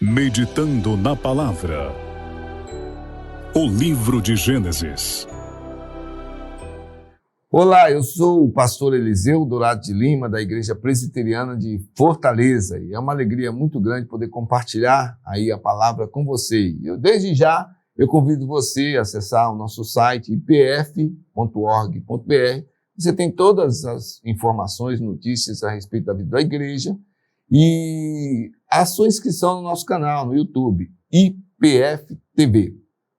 Meditando na Palavra. O livro de Gênesis. Olá, eu sou o pastor Eliseu Dourado de Lima, da Igreja Presbiteriana de Fortaleza, e é uma alegria muito grande poder compartilhar aí a palavra com você. Desde já, eu convido você a acessar o nosso site ipf.org.br. Você tem todas as informações, notícias a respeito da vida da igreja e a sua inscrição no nosso canal, no YouTube, IPF TV.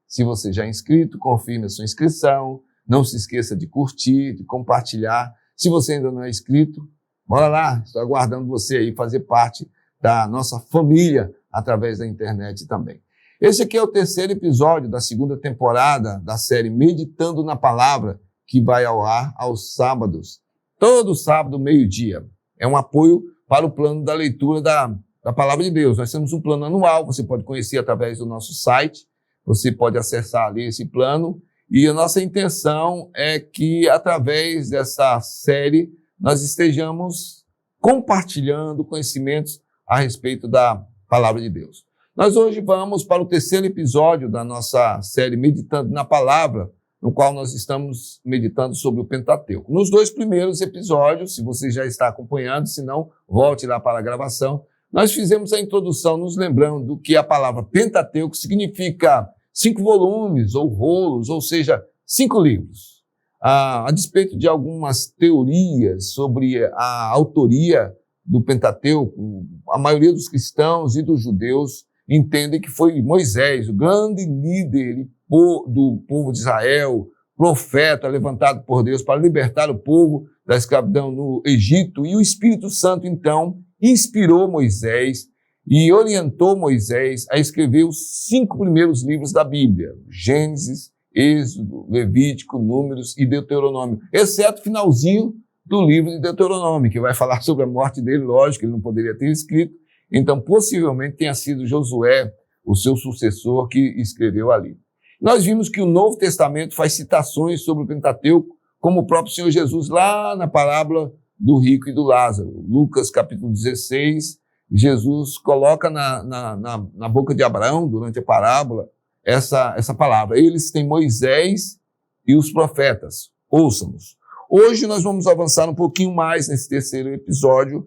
Se você já é inscrito, confirme a sua inscrição. Não se esqueça de curtir, de compartilhar. Se você ainda não é inscrito, bora lá, estou aguardando você aí fazer parte da nossa família através da internet também. Esse aqui é o terceiro episódio da segunda temporada da série Meditando na Palavra, que vai ao ar aos sábados, todo sábado, meio-dia. É um apoio para o plano da leitura da Palavra de Deus. Nós temos um plano anual, você pode conhecer através do nosso site, você pode acessar ali esse plano. E a nossa intenção é que, através dessa série, nós estejamos compartilhando conhecimentos a respeito da Palavra de Deus. Nós hoje vamos para o terceiro episódio da nossa série Meditando na Palavra, no qual nós estamos meditando sobre o Pentateuco. Nos dois primeiros episódios, se você já está acompanhando, se não, volte lá para a gravação, nós fizemos a introdução nos lembrando que a palavra Pentateuco significa 5 volumes ou rolos, ou seja, 5 livros. A despeito de algumas teorias sobre a autoria do Pentateuco, a maioria dos cristãos e dos judeus entendem que foi Moisés, o grande líder do povo de Israel, profeta levantado por Deus para libertar o povo da escravidão no Egito, e o Espírito Santo, então, inspirou Moisés e orientou Moisés a escrever os 5 primeiros livros da Bíblia, Gênesis, Êxodo, Levítico, Números e Deuteronômio, exceto o finalzinho do livro de Deuteronômio, que vai falar sobre a morte dele, lógico, ele não poderia ter escrito, então possivelmente tenha sido Josué, o seu sucessor, que escreveu ali. Nós vimos que o Novo Testamento faz citações sobre o Pentateuco, como o próprio Senhor Jesus, lá na parábola do rico e do Lázaro. Lucas capítulo 16, Jesus coloca na boca de Abraão, durante a parábola, essa palavra. Eles têm Moisés e os profetas, ouçam-nos. Hoje nós vamos avançar um pouquinho mais nesse terceiro episódio,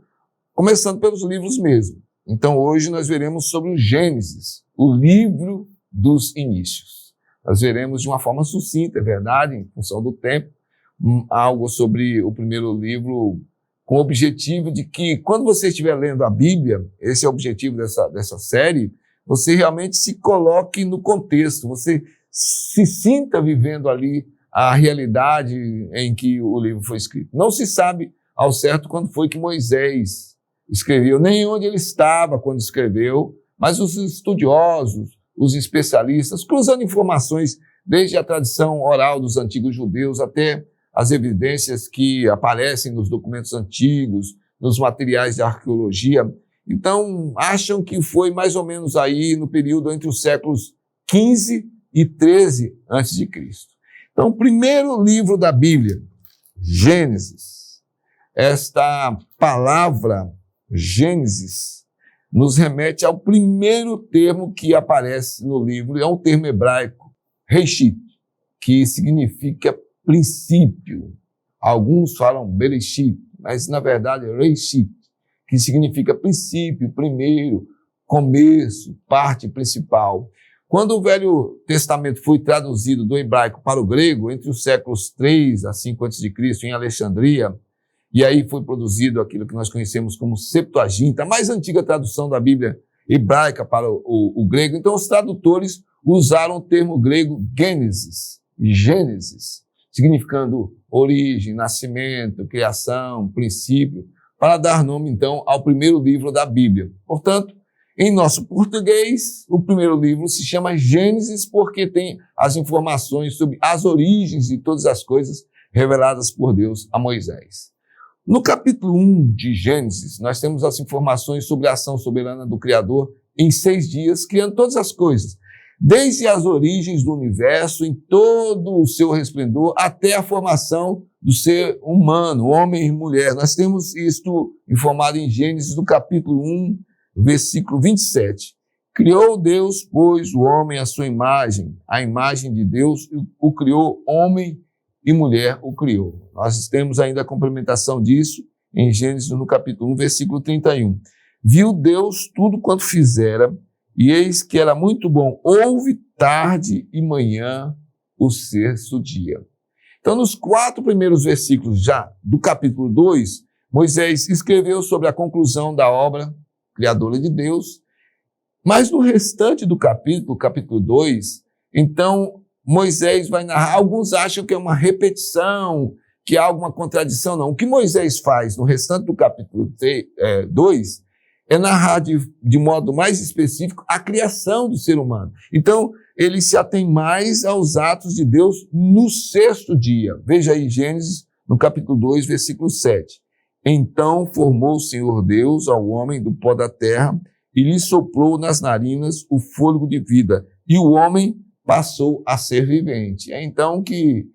começando pelos livros mesmo. Então hoje nós veremos sobre o Gênesis, o livro dos inícios. Nós veremos de uma forma sucinta, é verdade, em função do tempo, algo sobre o primeiro livro, com o objetivo de que, quando você estiver lendo a Bíblia, esse é o objetivo dessa série, você realmente se coloque no contexto, você se sinta vivendo ali a realidade em que o livro foi escrito. Não se sabe ao certo quando foi que Moisés escreveu, nem onde ele estava quando escreveu, mas os estudiosos, os especialistas, cruzando informações desde a tradição oral dos antigos judeus até as evidências que aparecem nos documentos antigos, nos materiais de arqueologia. Então, acham que foi mais ou menos aí no período entre os séculos 15 e 13 a.C. Então, o primeiro livro da Bíblia, Gênesis, esta palavra Gênesis nos remete ao primeiro termo que aparece no livro, é um termo hebraico, Reshit, que significa princípio. Alguns falam Bereshit, mas na verdade é Reshit, que significa princípio, primeiro, começo, parte principal. Quando o Velho Testamento foi traduzido do hebraico para o grego, entre os séculos 3 a 5 a.C., em Alexandria, e aí foi produzido aquilo que nós conhecemos como Septuaginta, a mais antiga tradução da Bíblia hebraica para o grego. Então, os tradutores usaram o termo grego Gênesis, significando origem, nascimento, criação, princípio, para dar nome, então, ao primeiro livro da Bíblia. Portanto, em nosso português, o primeiro livro se chama Gênesis porque tem as informações sobre as origens de todas as coisas reveladas por Deus a Moisés. No capítulo 1 de Gênesis, nós temos as informações sobre a ação soberana do Criador em 6 dias, criando todas as coisas, desde as origens do universo, em todo o seu resplendor, até a formação do ser humano, homem e mulher. Nós temos isto informado em Gênesis, no capítulo 1, versículo 27. Criou Deus, pois, o homem à sua imagem, a imagem de Deus o criou, homem e mulher o criou. Nós temos ainda a complementação disso em Gênesis, no capítulo 1, versículo 31. Viu Deus tudo quanto fizera, e eis que era muito bom. Houve tarde e manhã o sexto dia. Então, nos 4 primeiros versículos já do capítulo 2, Moisés escreveu sobre a conclusão da obra criadora de Deus, mas no restante do capítulo 2, então, Moisés vai narrar. Alguns acham que é uma repetição, que há alguma contradição. Não. O que Moisés faz no restante do capítulo 2 é narrar de modo mais específico a criação do ser humano. Então, ele se atém mais aos atos de Deus no sexto dia. Veja aí Gênesis, no capítulo 2, versículo 7. Então formou o Senhor Deus ao homem do pó da terra e lhe soprou nas narinas o fôlego de vida, e o homem passou a ser vivente. É então que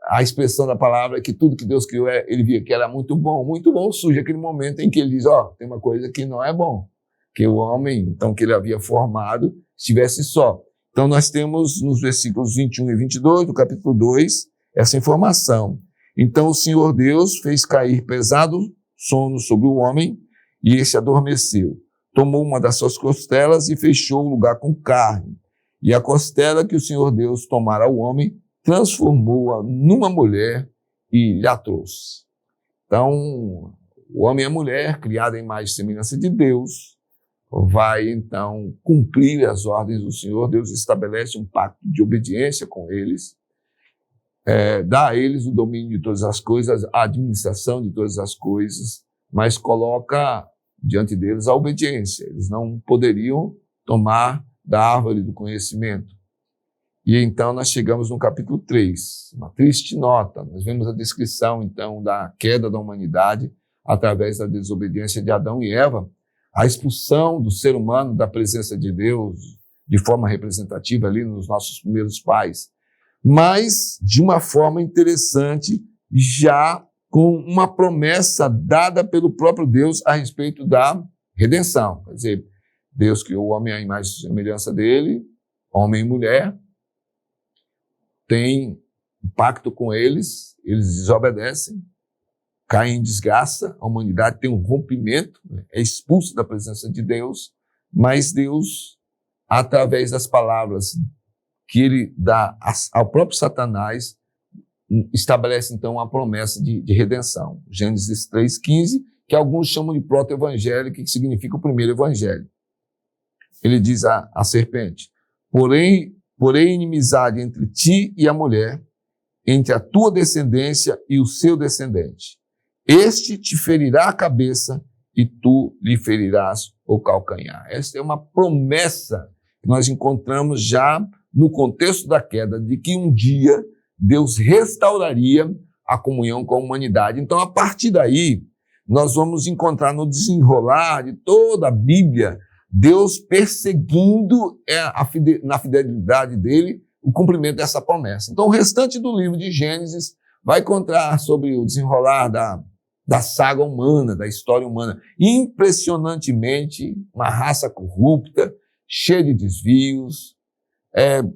a expressão da palavra é que tudo que Deus criou, ele via que era muito bom. Muito bom surge aquele momento em que ele diz, tem uma coisa que não é bom, que o homem, então, que ele havia formado, estivesse só. Então, nós temos nos versículos 21 e 22 do capítulo 2, essa informação. Então, o Senhor Deus fez cair pesado sono sobre o homem, e este adormeceu. Tomou uma das suas costelas e fechou o lugar com carne. E a costela que o Senhor Deus tomara ao homem, transformou-a numa mulher e lhe a trouxe. Então, o homem e a mulher, criada à imagem e semelhança de Deus, vai, então, cumprir as ordens do Senhor. Deus estabelece um pacto de obediência com eles, dá a eles o domínio de todas as coisas, a administração de todas as coisas, mas coloca diante deles a obediência. Eles não poderiam tomar da árvore do conhecimento. E então nós chegamos no capítulo 3, uma triste nota. Nós vemos a descrição, então, da queda da humanidade através da desobediência de Adão e Eva, a expulsão do ser humano da presença de Deus de forma representativa ali nos nossos primeiros pais, mas de uma forma interessante, já com uma promessa dada pelo próprio Deus a respeito da redenção. Quer dizer, Deus criou o homem à imagem e semelhança dele, homem e mulher, tem um pacto com eles, eles desobedecem, caem em desgraça, a humanidade tem um rompimento, é expulsa da presença de Deus, mas Deus, através das palavras que ele dá ao próprio Satanás, estabelece então uma promessa de redenção. Gênesis 3,15, que alguns chamam de proto-evangelho, que significa o primeiro evangelho. Ele diz à serpente, porém inimizade entre ti e a mulher, entre a tua descendência e o seu descendente. Este te ferirá a cabeça e tu lhe ferirás o calcanhar. Esta é uma promessa que nós encontramos já no contexto da queda, de que um dia Deus restauraria a comunhão com a humanidade. Então, a partir daí, nós vamos encontrar no desenrolar de toda a Bíblia, Deus perseguindo na fidelidade dele o cumprimento dessa promessa. Então, o restante do livro de Gênesis vai contar sobre o desenrolar da saga humana, da história humana. Impressionantemente, uma raça corrupta, cheia de desvios,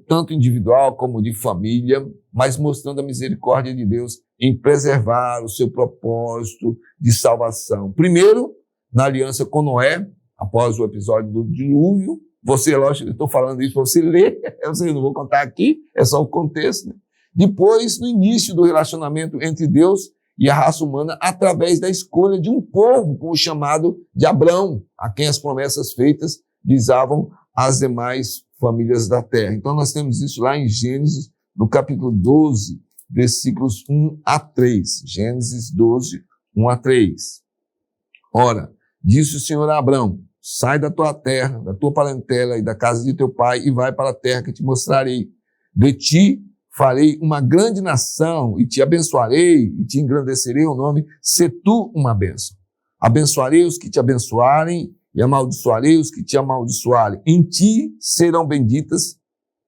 tanto individual como de família, mas mostrando a misericórdia de Deus em preservar o seu propósito de salvação. Primeiro, na aliança com Noé, após o episódio do dilúvio. Você, lógico, eu estou falando isso para você ler, eu não vou contar aqui, é só o contexto, né? Depois, no início do relacionamento entre Deus e a raça humana, através da escolha de um povo, com o chamado de Abrão, a quem as promessas feitas visavam as demais famílias da terra. Então, nós temos isso lá em Gênesis, no capítulo 12, versículos 1 a 3. Gênesis 12, 1 a 3. Ora, disse o Senhor a Abrão, sai da tua terra, da tua parentela e da casa de teu pai e vai para a terra que te mostrarei. De ti farei uma grande nação e te abençoarei e te engrandecerei o nome, se tu uma bênção. Abençoarei os que te abençoarem e amaldiçoarei os que te amaldiçoarem. Em ti serão benditas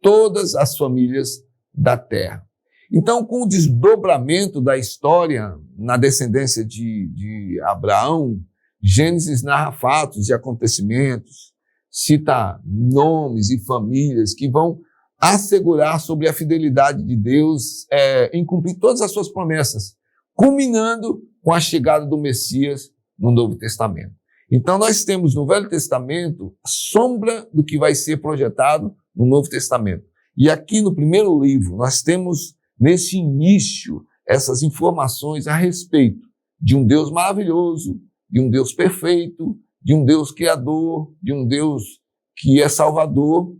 todas as famílias da terra. Então, com o desdobramento da história na descendência de Abraão, Gênesis narra fatos e acontecimentos, cita nomes e famílias que vão assegurar sobre a fidelidade de Deus em cumprir todas as suas promessas, culminando com a chegada do Messias no Novo Testamento. Então nós temos no Velho Testamento a sombra do que vai ser projetado no Novo Testamento. E aqui no primeiro livro nós temos nesse início essas informações a respeito de um Deus maravilhoso, de um Deus perfeito, de um Deus criador, de um Deus que é salvador,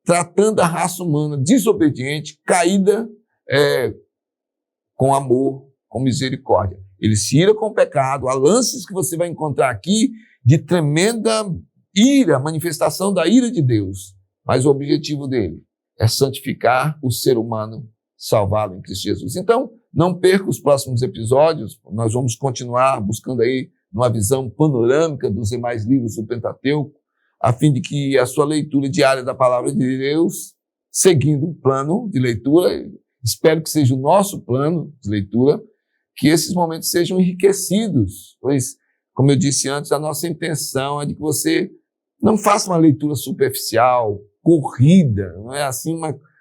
tratando a raça humana desobediente, caída, com amor, com misericórdia. Ele se ira com o pecado. Há lances que você vai encontrar aqui de tremenda ira, manifestação da ira de Deus. Mas o objetivo dele é santificar o ser humano, salvá-lo em Cristo Jesus. Então, não perca os próximos episódios. Nós vamos continuar buscando aí uma visão panorâmica dos demais livros do Pentateuco, a fim de que a sua leitura diária da Palavra de Deus, seguindo um plano de leitura, espero que seja o nosso plano de leitura, que esses momentos sejam enriquecidos, pois, como eu disse antes, a nossa intenção é de que você não faça uma leitura superficial, corrida, não é assim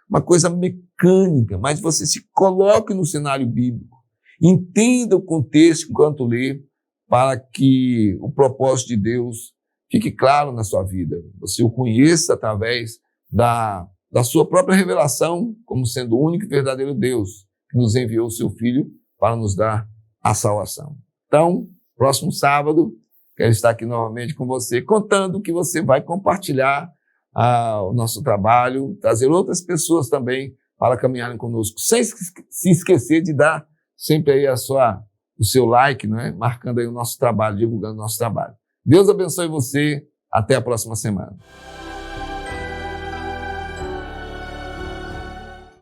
uma coisa mecânica, mas você se coloque no cenário bíblico, entenda o contexto enquanto lê, para que o propósito de Deus fique claro na sua vida. Você o conheça através da sua própria revelação, como sendo o único e verdadeiro Deus que nos enviou o seu Filho para nos dar a salvação. Então, próximo sábado, quero estar aqui novamente com você, contando que você vai compartilhar o nosso trabalho, trazer outras pessoas também para caminharem conosco, sem se esquecer de dar sempre aí o seu like, não é? Marcando aí o nosso trabalho, divulgando o nosso trabalho. Deus abençoe você. Até a próxima semana.